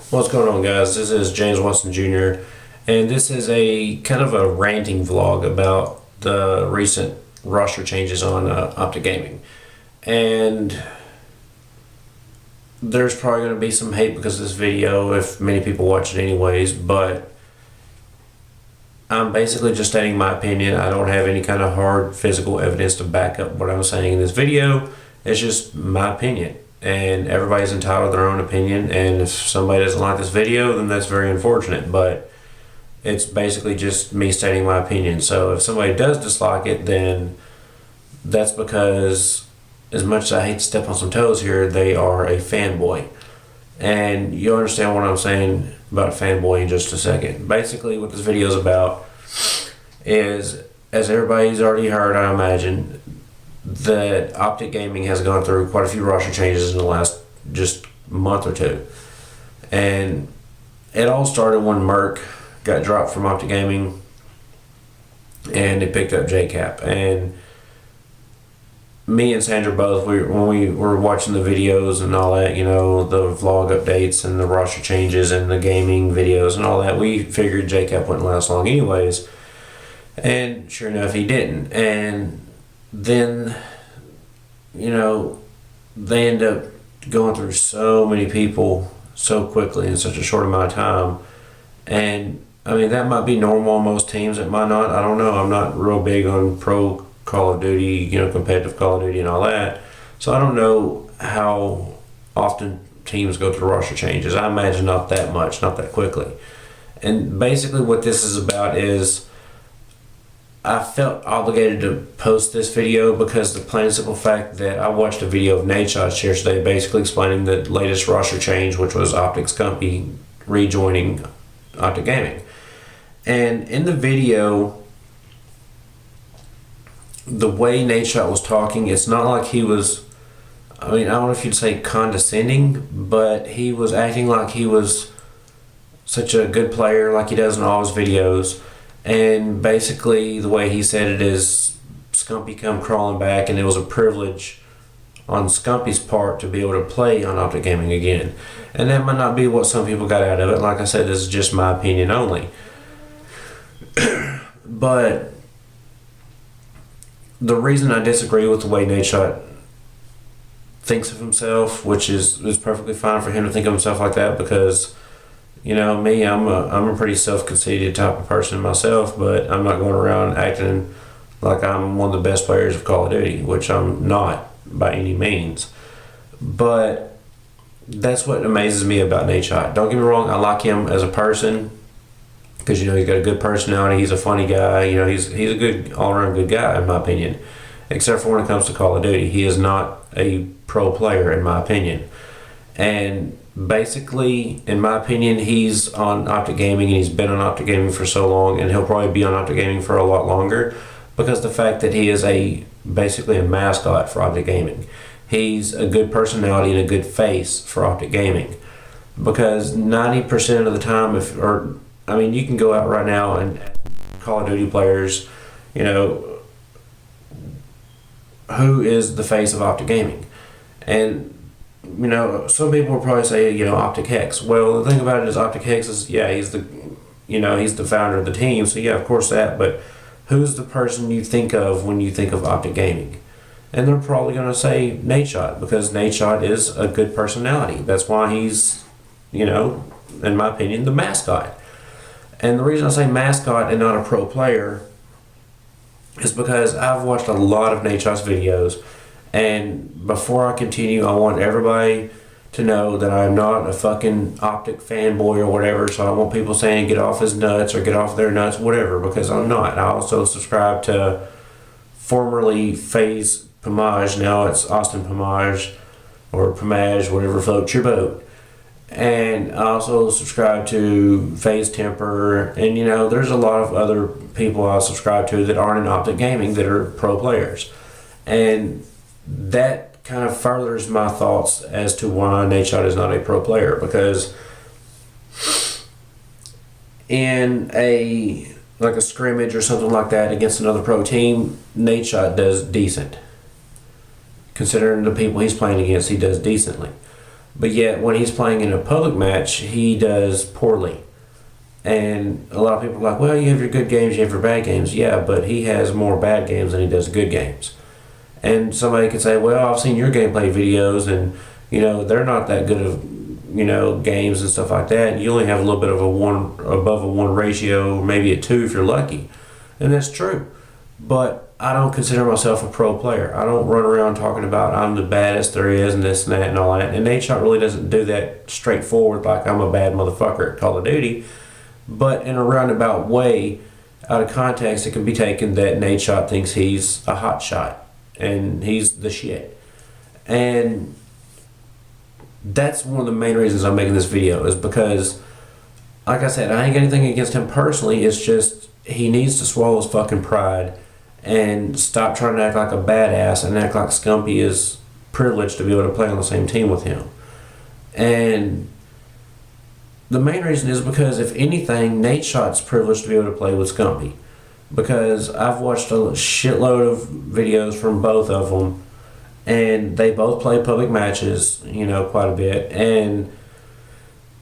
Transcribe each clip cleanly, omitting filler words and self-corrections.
What's going on, guys? This is JamesWatsonJr. and this is a kind of a ranting vlog about the recent roster changes on Optic Gaming. And there's probably going to be some hate because of this video if many people watch it anyways, but I'm basically just stating my opinion. I don't have any kind of hard physical evidence to back up what I'm saying in this video. It's just my opinion. And everybody's entitled to their own opinion, and if somebody doesn't like this video, then that's very unfortunate, but it's basically just me stating my opinion. So if somebody does dislike it, then that's because, as much as I hate to step on some toes here, they are a fanboy. And you'll understand what I'm saying about a fanboy in just a second. Basically what this video is about is, as everybody's already heard, I imagine, that Optic Gaming has gone through quite a few roster changes in the last just month or two. And it all started when Merck got dropped from Optic Gaming and they picked up JCap. And me and Sandra both, when we were watching the videos and all that, you know, the vlog updates and the roster changes and the gaming videos and all that, we figured JCap wouldn't last long anyways. And sure enough, he didn't. And then, you know, they end up going through so many people so quickly in such a short amount of time. And I mean, that might be normal on most teams, it might not, I don't know. I'm not real big on pro Call of Duty, you know, competitive Call of Duty and all that, so I don't know how often teams go through roster changes. I imagine not that much, not that quickly. And basically what this is about is, I felt obligated to post this video because the plain and simple fact that I watched a video of Nadeshot's share today basically explaining the latest roster change, which was Optic's company rejoining Optic Gaming. And in the video, the way Nadeshot was talking, it's not like he was, I mean, I don't know if you'd say condescending, but he was acting like he was such a good player like he does in all his videos. And basically the way he said it is, Scumpy come crawling back, and it was a privilege on Scumpy's part to be able to play on Optic Gaming again. And that might not be what some people got out of it. Like I said, this is just my opinion only. But the reason I disagree with the way Nadeshot thinks of himself, which is perfectly fine for him to think of himself like that, because, you know, me, I'm a pretty self-conceited type of person myself, but I'm not going around acting like I'm one of the best players of Call of Duty, which I'm not by any means. But that's what amazes me about Nadeshot. Don't get me wrong, I like him as a person because, you know, he's got a good personality, he's a funny guy, you know, he's a good, all-around good guy in my opinion. Except for when it comes to Call of Duty. He is not a pro player in my opinion. And basically, in my opinion, he's on Optic Gaming, and he's been on Optic Gaming for so long, and he'll probably be on Optic Gaming for a lot longer because the fact that he is basically a mascot for Optic Gaming. He's a good personality and a good face for Optic Gaming, because 90% of the time, you can go out right now and Call of Duty players, you know, who is the face of Optic Gaming? And you know, some people will probably say, you know, Optic Hex. Well, the thing about it is Optic Hex is, yeah, he's the founder of the team, so yeah, of course that, but who's the person you think of when you think of Optic Gaming? And they're probably going to say Nadeshot, because Nadeshot is a good personality. That's why he's, you know, in my opinion, the mascot. And the reason I say mascot and not a pro player is because I've watched a lot of Nadeshot's videos. And before I continue, I want everybody to know that I'm not a fucking Optic fanboy or whatever, so I don't want people saying get off his nuts or get off their nuts, whatever, because I'm not. I also subscribe to formerly FaZe Pomage, now it's Austin Pomage, or Pomage, whatever floats your boat. And I also subscribe to FaZe Temper, and you know, there's a lot of other people I subscribe to that aren't in Optic Gaming that are pro players. And that kind of furthers my thoughts as to why Nadeshot is not a pro player, because in a scrimmage or something like that against another pro team, Nadeshot does decent. Considering the people he's playing against, he does decently. But yet, when he's playing in a public match, he does poorly. And a lot of people are like, well, you have your good games, you have your bad games. Yeah, but he has more bad games than he does good games. And somebody could say, well, I've seen your gameplay videos, and, they're not that good of, games and stuff like that. You only have a little bit of above a 1 ratio, maybe a 2 if you're lucky. And that's true. But I don't consider myself a pro player. I don't run around talking about I'm the baddest there is and this and that and all that. And Nadeshot really doesn't do that straightforward like I'm a bad motherfucker at Call of Duty. But in a roundabout way, out of context, it can be taken that Nadeshot thinks he's a hot shot and he's the shit. And that's one of the main reasons I'm making this video, is because, like I said, I ain't got anything against him personally. It's just he needs to swallow his fucking pride and stop trying to act like a badass and act like Scumpy is privileged to be able to play on the same team with him. And the main reason is because, if anything, Nadeshot's privileged to be able to play with Scumpy. Because I've watched a shitload of videos from both of them, and they both play public matches, quite a bit. And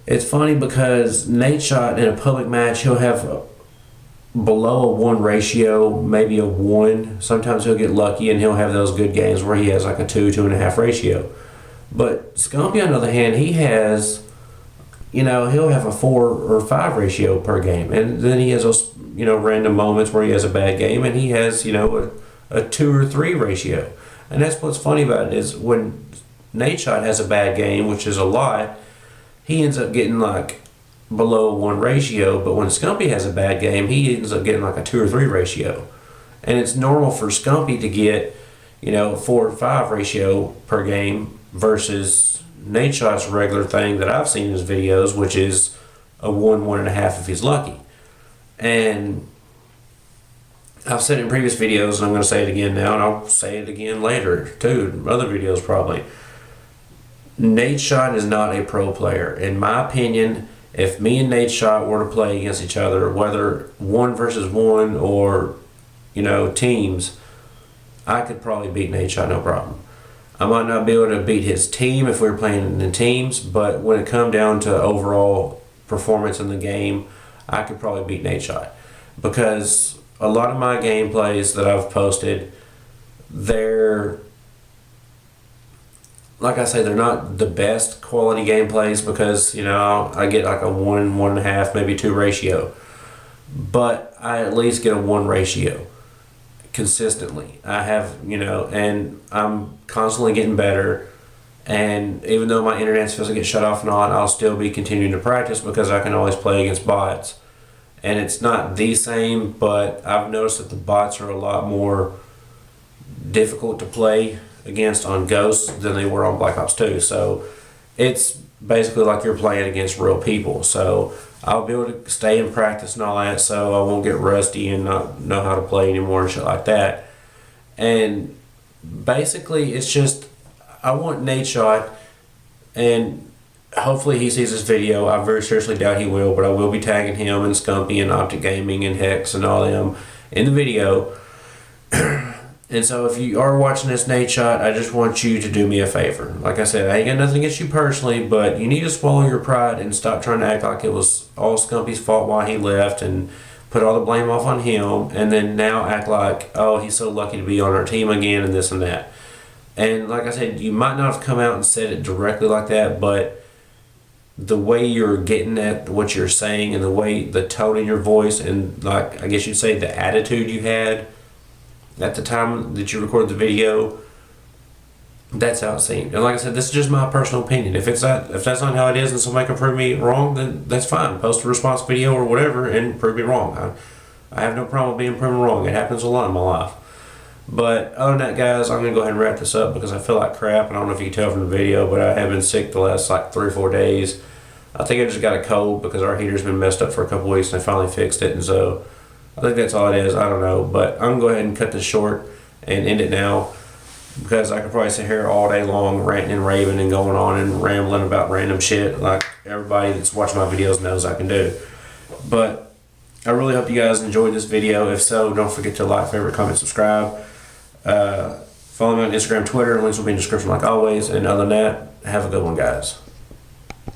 it's funny because Nadeshot in a public match, he'll have below a 1 ratio, maybe a 1. Sometimes he'll get lucky and he'll have those good games where he has like a 2.5 ratio. But Scumpy, on the other hand, he has, he'll have a 4 or 5 ratio per game. And then he has those, random moments where he has a bad game and he has, a 2 or 3 ratio. And that's what's funny about it, is when Nadeshot has a bad game, which is a lot, he ends up getting like below a 1 ratio. But when Scumpy has a bad game, he ends up getting like a 2 or 3 ratio. And it's normal for Scumpy to get, a 4 or 5 ratio per game versus Nadeshot's regular thing that I've seen in his videos, which is a 1.5 if he's lucky. And I've said it in previous videos, and I'm going to say it again now, and I'll say it again later too, other videos probably. Nadeshot is not a pro player. In my opinion, if me and Nadeshot were to play against each other, whether 1 versus 1 or, teams, I could probably beat Nadeshot no problem. I might not be able to beat his team if we were playing in teams, but when it come down to overall performance in the game, I could probably beat Nadeshot. Because a lot of my gameplays that I've posted, they're, like I say, they're not the best quality gameplays because, I get like a 1, 1.5, maybe 2 ratio. But I at least get a 1 ratio consistently. I have, and I'm constantly getting better. And even though my internet's supposed to get shut off and on, I'll still be continuing to practice because I can always play against bots. And it's not the same, but I've noticed that the bots are a lot more difficult to play against on Ghosts than they were on Black Ops 2. So it's basically like you're playing against real people. So I'll be able to stay in practice and all that, so I won't get rusty and not know how to play anymore and shit like that. And basically, it's just, I want Nadeshot, and hopefully he sees this video. I very seriously doubt he will, but I will be tagging him and Scumpy and Optic Gaming and Hex and all them in the video. And so if you are watching this, Nadeshot, I just want you to do me a favor. Like I said, I ain't got nothing against you personally, but you need to swallow your pride and stop trying to act like it was all Scumpy's fault why he left and put all the blame off on him, and then now act like, oh, he's so lucky to be on our team again and this and that. And like I said, you might not have come out and said it directly like that, but the way you're getting at what you're saying and the way, the tone in your voice and, like, I guess you'd say the attitude you had at the time that you recorded the video, that's how it seemed. And like I said, this is just my personal opinion. If that's not how it is and somebody can prove me wrong, then that's fine. Post a response video or whatever and prove me wrong. I have no problem being proven wrong. It happens a lot in my life. But other than that, guys, I'm going to go ahead and wrap this up because I feel like crap. And I don't know if you can tell from the video, but I have been sick the last like 3 or 4 days. I think I just got a cold because our heater's been messed up for a couple weeks and I finally fixed it. And so I think that's all it is. I don't know. But I'm going to go ahead and cut this short and end it now because I could probably sit here all day long ranting and raving and going on and rambling about random shit like everybody that's watching my videos knows I can do. But I really hope you guys enjoyed this video. If so, don't forget to like, favorite, comment, subscribe. Follow me on Instagram, Twitter. Links will be in the description like always. And other than that, have a good one, guys.